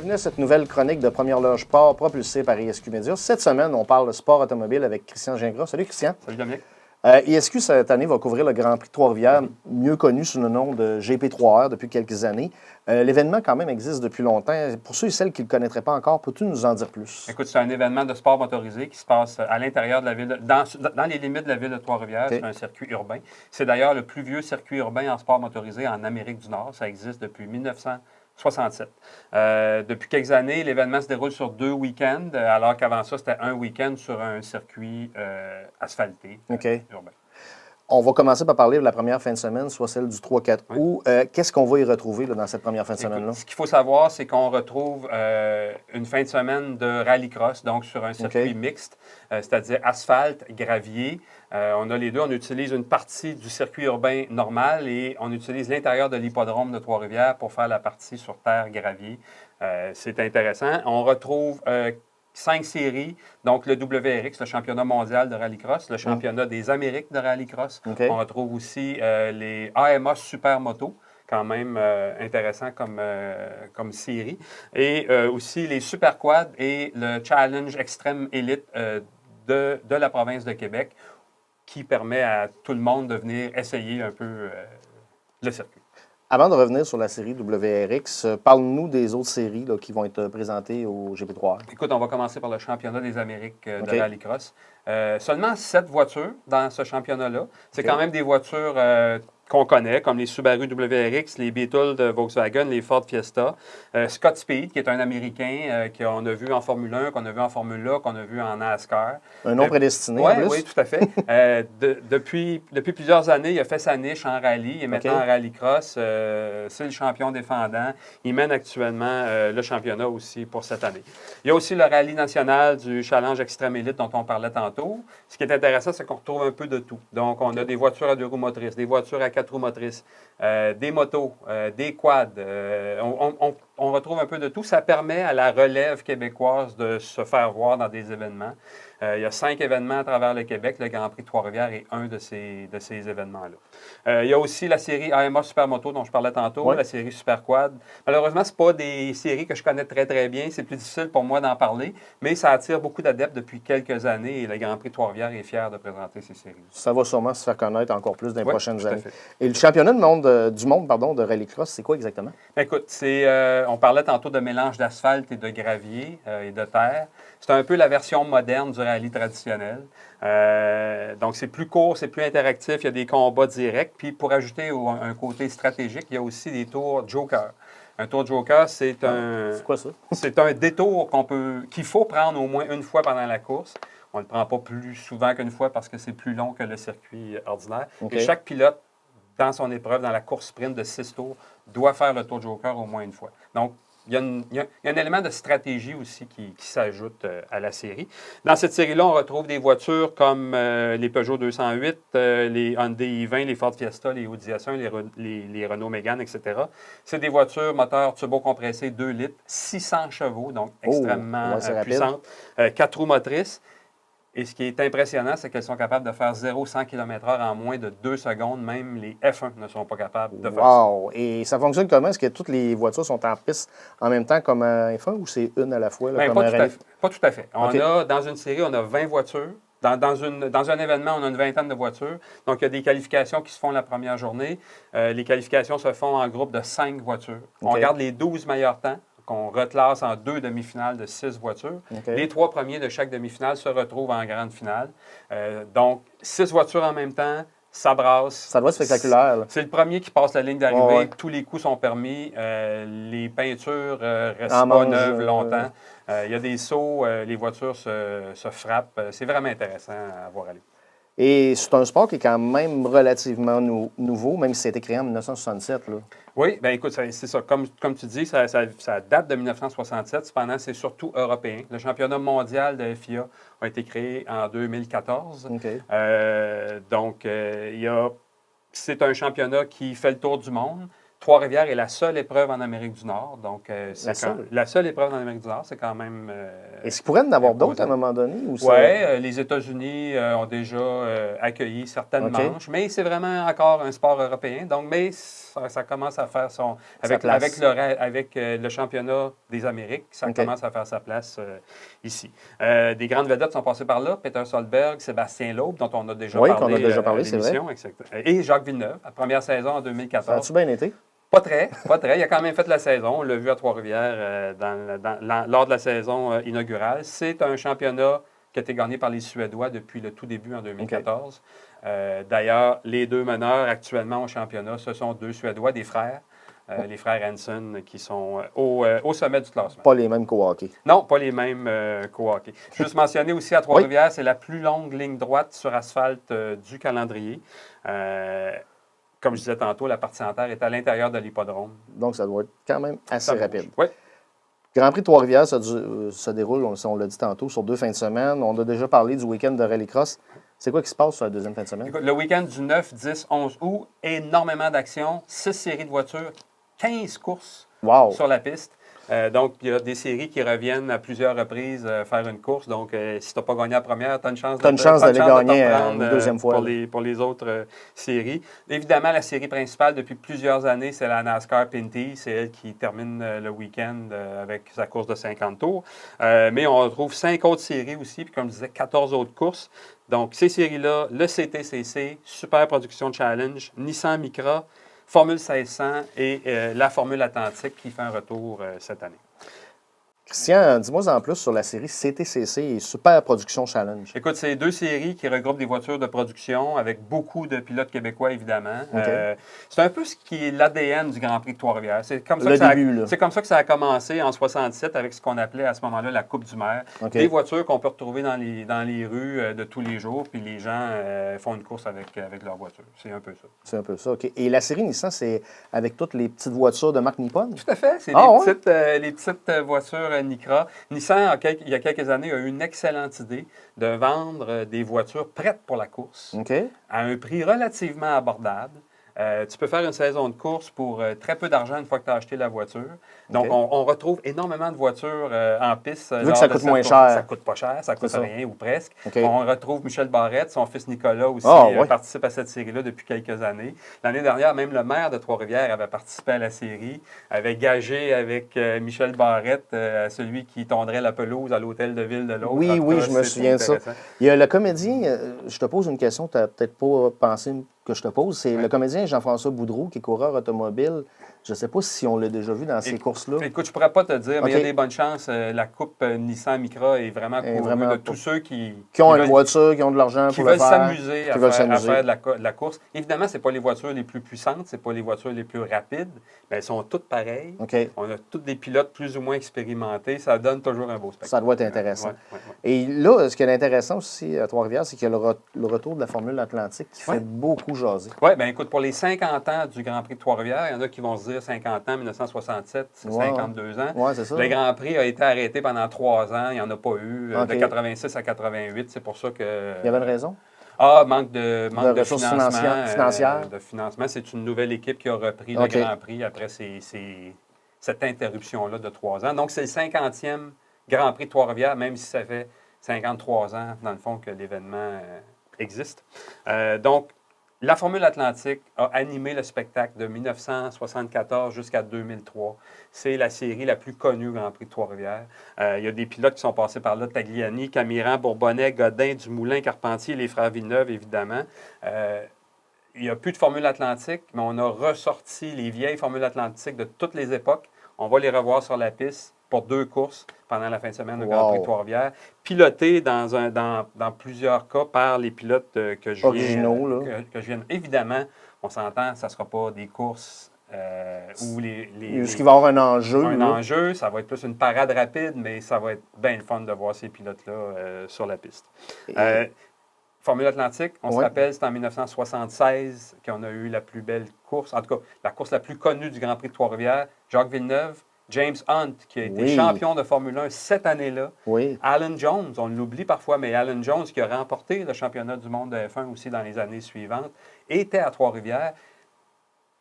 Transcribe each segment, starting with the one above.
bienvenue à cette nouvelle chronique de Première Loge Sport propulsée par ISQ Média. Cette semaine, on parle de sport automobile avec Christian Gingras. Salut Christian. Salut Dominique. ISQ, cette année, va couvrir le Grand Prix de Trois-Rivières, mieux connu sous le nom de GP3R depuis quelques années. L'événement, quand même, existe depuis longtemps. Pour ceux et celles qui ne le connaîtraient pas encore, peux-tu nous en dire plus? Écoute, c'est un événement de sport motorisé qui se passe à l'intérieur de la ville, dans les limites de la ville de Trois-Rivières. Okay. C'est un circuit urbain. C'est d'ailleurs le plus vieux circuit urbain en sport motorisé en Amérique du Nord. Ça existe depuis 1967. Depuis quelques années, l'événement se déroule sur 2 week-ends, alors qu'avant ça, c'était un week-end sur un circuit asphalté urbain. On va commencer par parler de la première fin de semaine, soit celle du 3-4 août. Qu'est-ce qu'on va y retrouver là, dans cette première fin de semaine-là? Ce qu'il faut savoir, c'est qu'on retrouve une fin de semaine de rallycross, donc sur un circuit mixte, c'est-à-dire asphalte, gravier. On a les deux. On utilise une partie du circuit urbain normal et on utilise l'intérieur de l'hippodrome de Trois-Rivières pour faire la partie sur terre, gravier. C'est intéressant. On retrouve 5 séries, donc le WRX, le championnat mondial de rallycross, le championnat des Amériques de rallycross. On retrouve aussi les AMA Supermoto, quand même intéressant comme série. Et aussi les Super Quad et le Challenge Extreme Elite de la province de Québec, qui permet à tout le monde de venir essayer un peu le circuit. Avant de revenir sur la série WRX, parle-nous des autres séries là, qui vont être présentées au GP3R. Écoute, on va commencer par le championnat des Amériques de rallycross. Seulement 7 voitures dans ce championnat-là. C'est quand même des voitures qu'on connaît, comme les Subaru WRX, les Beetle de Volkswagen, les Ford Fiesta. Scott Speed, qui est un Américain qu'on a vu en Formule 1, qu'on a vu en Formule A, qu'on a vu en NASCAR. Un nom prédestiné, en plus. Oui, tout à fait. Depuis plusieurs années, il a fait sa niche en rallye. Il est maintenant en rallycross. C'est le champion défendant. Il mène actuellement le championnat aussi pour cette année. Il y a aussi le rallye national du Challenge Extreme Elite dont on parlait tantôt. Ce qui est intéressant, c'est qu'on retrouve un peu de tout. Donc, on a des voitures à 2 roues motrices, des voitures à 4 roues motrices, des motos, des quads. On retrouve un peu de tout. Ça permet à la relève québécoise de se faire voir dans des événements. Il y a 5 événements à travers le Québec. Le Grand Prix de Trois-Rivières est un de ces événements-là. Il y a aussi la série AMA Supermoto dont je parlais tantôt, la série Super Quad. Malheureusement, ce n'est pas des séries que je connais très, très bien. C'est plus difficile pour moi d'en parler, mais ça attire beaucoup d'adeptes depuis quelques années et le Grand Prix de Trois-Rivières est fier de présenter ces séries. Ça va sûrement se faire connaître encore plus dans les prochaines années. Et le championnat du monde de rallycross, c'est quoi exactement? Écoute, on parlait tantôt de mélange d'asphalte et de gravier et de terre. C'est un peu la version moderne du rallye traditionnel. Donc, c'est plus court, c'est plus interactif, il y a des combats directs. Puis, pour ajouter un côté stratégique, il y a aussi des tours Joker. Un tour Joker, c'est C'est quoi ça? C'est un détour qu'il faut prendre au moins une fois pendant la course. On ne le prend pas plus souvent qu'une fois parce que c'est plus long que le circuit ordinaire. Et chaque pilote, dans son épreuve, dans la course sprint de 6 tours, doit faire le tour Joker au moins une fois. Donc, il y a un élément de stratégie aussi qui s'ajoute à la série. Dans cette série-là, on retrouve des voitures comme les Peugeot 208, les Hyundai i20, les Ford Fiesta, les Audi A1, les Renault Mégane, etc. C'est des voitures moteurs turbo-compressés 2 litres, 600 chevaux, donc extrêmement puissantes, 4 roues motrices. Et ce qui est impressionnant, c'est qu'elles sont capables de faire 0-100 km/h en moins de 2 secondes. Même les F1 ne sont pas capables de faire ça. Et ça fonctionne comment? Est-ce que toutes les voitures sont en piste en même temps comme un F1 ou c'est une à la fois? Là, comme pas tout à fait. Dans une série, on a 20 voitures. Dans un événement, on a une vingtaine de voitures. Donc, il y a des qualifications qui se font la première journée. Les qualifications se font en groupe de 5 voitures. On regarde les 12 meilleurs temps, qu'on reclasse en 2 demi-finales de 6 voitures. Les 3 premiers de chaque demi-finale se retrouvent en grande finale. Donc, 6 voitures en même temps, ça brasse. Ça doit être spectaculaire. C'est le premier qui passe la ligne d'arrivée. Tous les coups sont permis. Les peintures restent pas neuves longtemps. Il y a des sauts, les voitures se frappent. C'est vraiment intéressant à voir aller. Et c'est un sport qui est quand même relativement nouveau, même si ça a été créé en 1967. Là. Oui, bien écoute, c'est ça. Comme tu dis, ça date de 1967. Cependant, c'est surtout européen. Le championnat mondial de FIA a été créé en 2014. Donc, c'est un championnat qui fait le tour du monde. Trois-Rivières est la seule épreuve en Amérique du Nord. Donc, la seule épreuve en Amérique du Nord, c'est quand même. Est-ce qu'il pourrait en avoir d'autres à un moment donné? Oui, les États-Unis ont déjà accueilli certaines manches, mais c'est vraiment encore un sport européen. Donc, mais ça commence à faire son. Avec le championnat des Amériques, ça commence à faire sa place ici. Des grandes vedettes sont passées par là. Peter Solberg, Sébastien Loeb, dont on a déjà parlé. Qu'on a déjà parlé, c'est vrai. Et Jacques Villeneuve, la première saison en 2014. Ça a-tu bien été? Pas très. Il a quand même fait la saison. On l'a vu à Trois-Rivières lors de la saison inaugurale. C'est un championnat qui a été gagné par les Suédois depuis le tout début en 2014. D'ailleurs, les deux meneurs actuellement au championnat, ce sont deux Suédois, des frères. Les frères Hansen qui sont au sommet du classement. Pas les mêmes co-hockey. Non, pas les mêmes co-hockey. Juste mentionner aussi à Trois-Rivières, c'est la plus longue ligne droite sur asphalte du calendrier. Comme je disais tantôt, la partie en terre est à l'intérieur de l'hippodrome. Donc, ça doit être quand même assez rapide. Oui. Grand Prix de Trois-Rivières se déroule, on l'a dit tantôt, sur 2 fins de semaine. On a déjà parlé du week-end de rallycross. C'est quoi qui se passe sur la deuxième fin de semaine? Écoute, le week-end du 9, 10, 11 août, énormément d'actions, 6 séries de voitures, 15 courses sur la piste. Donc, il y a des séries qui reviennent à plusieurs reprises faire une course. Donc, si tu n'as pas gagné la première, tu as une chance d'aller gagner une deuxième fois. Pour les autres séries. Évidemment, la série principale depuis plusieurs années, c'est la NASCAR Pinty. C'est elle qui termine le week-end avec sa course de 50 tours. Mais on retrouve 5 autres séries aussi, puis comme je disais, 14 autres courses. Donc, ces séries-là, le CTCC, Super Production Challenge, Nissan Micra, Formule 1600 et la Formule Atlantique qui fait un retour cette année. Christian, dis-moi en plus sur la série CTCC et Super Production Challenge. Écoute, c'est 2 séries qui regroupent des voitures de production avec beaucoup de pilotes québécois, évidemment. C'est un peu ce qui est l'ADN du Grand Prix de Trois-Rivières. C'est comme ça que ça a commencé en 67 avec ce qu'on appelait à ce moment-là la Coupe du Maire. Des voitures qu'on peut retrouver dans les rues de tous les jours, puis les gens font une course avec leur voiture. C'est un peu ça. C'est un peu ça, OK. Et la série Nissan, c'est avec toutes les petites voitures de marque Nippon? Tout à fait. C'est les petites voitures Micra. Nissan, il y a quelques années, a eu une excellente idée de vendre des voitures prêtes pour la course à un prix relativement abordable. Tu peux faire une saison de course pour très peu d'argent une fois que tu as acheté la voiture. Donc, on retrouve énormément de voitures en piste. Vu que ça coûte moins cher. Ça coûte pas cher, ça coûte rien ou presque. On retrouve Michel Barrette, son fils Nicolas aussi participe à cette série-là depuis quelques années. L'année dernière, même le maire de Trois-Rivières avait participé à la série, avait gagé avec Michel Barrette, celui qui tondrait la pelouse à l'hôtel de ville de l'autre. Oui, je me souviens de ça. Il y a le comédien, je te pose une question, tu n'as peut-être pas pensé que je te pose, c'est le comédien Jean-François Boudreau, qui est coureur automobile. Je ne sais pas si on l'a déjà vu dans ces courses-là. Écoute, je ne pourrais pas te dire, mais il y a des bonnes chances. La Coupe Nissan Micra est vraiment courue de tous ceux qui ont une voiture, qui ont de l'argent pour le faire. S'amuser à faire de la course. Évidemment, ce n'est pas les voitures les plus puissantes, ce n'est pas les voitures les plus rapides, mais elles sont toutes pareilles. On a tous des pilotes plus ou moins expérimentés. Ça donne toujours un beau spectacle. Ça doit être intéressant. Et là, ce qui est intéressant aussi à Trois-Rivières, c'est qu'il y a le retour de la Formule Atlantique qui fait beaucoup jaser. Oui, bien écoute, pour les 50 ans du Grand Prix de Trois-Rivières, il y en a qui vont se dire 50 ans, 1967, c'est 52 ans. Ouais, c'est ça. Le Grand Prix a été arrêté pendant 3 ans. Il n'y en a pas eu. De 86 à 88, c'est pour ça que... Il y avait une raison? Manque de ressources financières. De financement. C'est une nouvelle équipe qui a repris le Grand Prix après cette interruption-là de 3 ans. Donc, c'est le 50e Grand Prix de Trois-Rivières, même si ça fait 53 ans, dans le fond, que l'événement existe. Donc, la Formule Atlantique a animé le spectacle de 1974 jusqu'à 2003. C'est la série la plus connue au Grand Prix de Trois-Rivières. Il y a des pilotes qui sont passés par là, Tagliani, Camiran, Bourbonnais, Godin, Dumoulin, Carpentier, les frères Villeneuve, évidemment. Il n'y a plus de Formule Atlantique, mais on a ressorti les vieilles Formules Atlantiques de toutes les époques. On va les revoir sur la piste pour 2 courses pendant la fin de semaine au Grand Prix de Trois-Rivières, piloté dans plusieurs cas par les pilotes que je viens. Évidemment, on s'entend, ça ne sera pas des courses où Est-ce qu'il va y avoir un enjeu? Un enjeu, ça va être plus une parade rapide, mais ça va être bien le fun de voir ces pilotes-là sur la piste. Formule Atlantique, on se rappelle, c'est en 1976 qu'on a eu la plus belle course, en tout cas, la course la plus connue du Grand Prix de Trois-Rivières. Jacques Villeneuve, James Hunt, qui a été champion de Formule 1 cette année-là. Alan Jones, on l'oublie parfois, mais Alan Jones, qui a remporté le championnat du monde de F1 aussi dans les années suivantes, était à Trois-Rivières.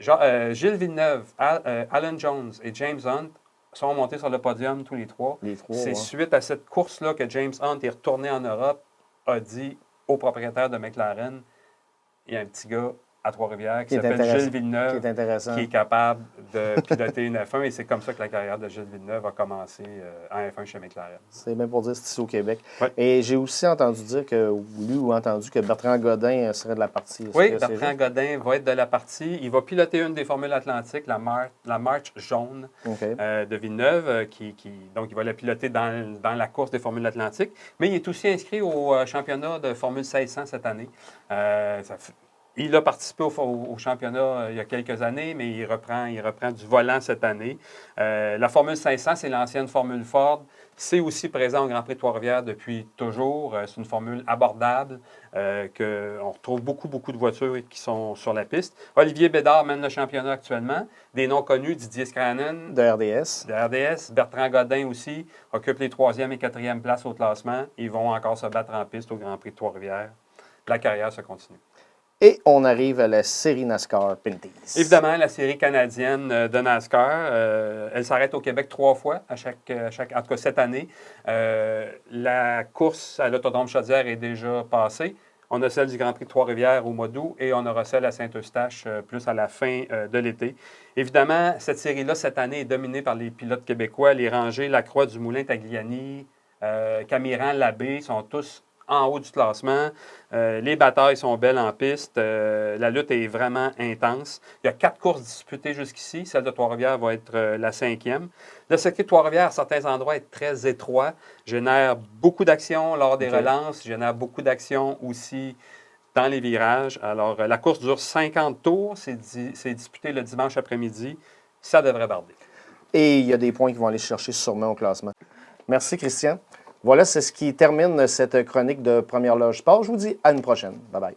Gilles Villeneuve, Alan Jones et James Hunt sont montés sur le podium tous les trois. C'est suite à cette course-là que James Hunt est retourné en Europe, a dit au propriétaire de McLaren, il y a un petit gars à Trois-Rivières qui s'appelle Gilles Villeneuve, qui est capable de piloter une F1, et c'est comme ça que la carrière de Gilles Villeneuve a commencé en F1 chez McLaren. C'est même pour dire que c'est ici au Québec. Ouais. Et j'ai aussi entendu dire entendu que Bertrand Godin serait de la partie. Oui, Bertrand Godin va être de la partie. Il va piloter une des formules atlantiques, la March jaune de Villeneuve, donc il va la piloter dans la course des formules atlantiques. Mais il est aussi inscrit au championnat de Formule 1600 cette année. Il a participé au championnat il y a quelques années, mais il reprend du volant cette année. La Formule 500, c'est l'ancienne Formule Ford. C'est aussi présent au Grand Prix de Trois-Rivières depuis toujours. C'est une formule abordable, qu'on retrouve beaucoup de voitures qui sont sur la piste. Olivier Bédard mène le championnat actuellement. Des noms connus, Didier Scranen. De RDS. Bertrand Godin aussi occupe les 3e et 4e places au classement. Ils vont encore se battre en piste au Grand Prix de Trois-Rivières. La carrière se continue. Et on arrive à la série NASCAR Pinty's. Évidemment, la série canadienne de NASCAR, elle s'arrête au Québec 3 fois, en tout cas cette année. La course à l'Autodrome Chaudière est déjà passée. On a celle du Grand Prix de Trois-Rivières au mois d'août et on aura celle à Saint-Eustache plus à la fin de l'été. Évidemment, cette série-là, cette année, est dominée par les pilotes québécois. Les rangées Lacroix, Dumoulin, Tagliani, Camiran, Labbé sont tous en haut du classement. Les batailles sont belles en piste. La lutte est vraiment intense. Il y a 4 courses disputées jusqu'ici. Celle de Trois-Rivières va être la 5e. Le circuit de Trois-Rivières, à certains endroits, est très étroit. Génère beaucoup d'actions lors des relances. Génère beaucoup d'actions aussi dans les virages. Alors, la course dure 50 tours. C'est disputé le dimanche après-midi. Ça devrait barder. Et il y a des points qui vont aller chercher sûrement au classement. Merci, Christian. Voilà, c'est ce qui termine cette chronique de Première Loge Sport. Je vous dis à une prochaine. Bye-bye.